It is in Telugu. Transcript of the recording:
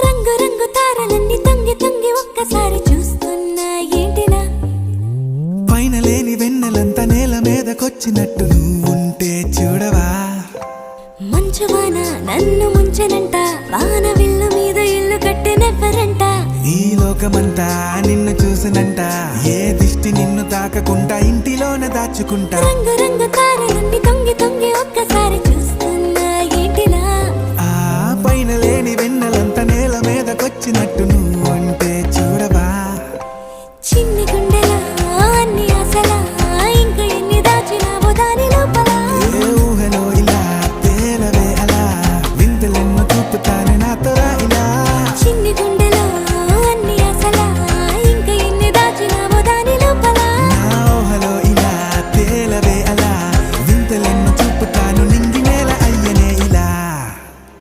రంగు రంగు తారలన్నీ తొంగి తొంగి ఒక్కసారి చూస్తున్నా ఏంటిలా? పైన లేని వెన్నెలంతా నేల మీదకొచ్చినట్టు నువ్వుంటే చూడవా? మంచువాన నన్ను ముంచెనంట, వాన విల్లు మీద ఇల్లు కట్టినెవ్వరంట. ఈ లోకమంతా నిన్ను చూసినంట, ఏ దిష్టి నిన్ను తాకకుండా ఇంటిలోన దాచుకుంటా. రంగు రంగు తారలన్నీ తొంగి తొంగి ఒక్కసారి చూస్తున్నా ఏంటిలా? ఆ పైన లేని వెన్నెలంతా నేల మీదకొచ్చినట్టు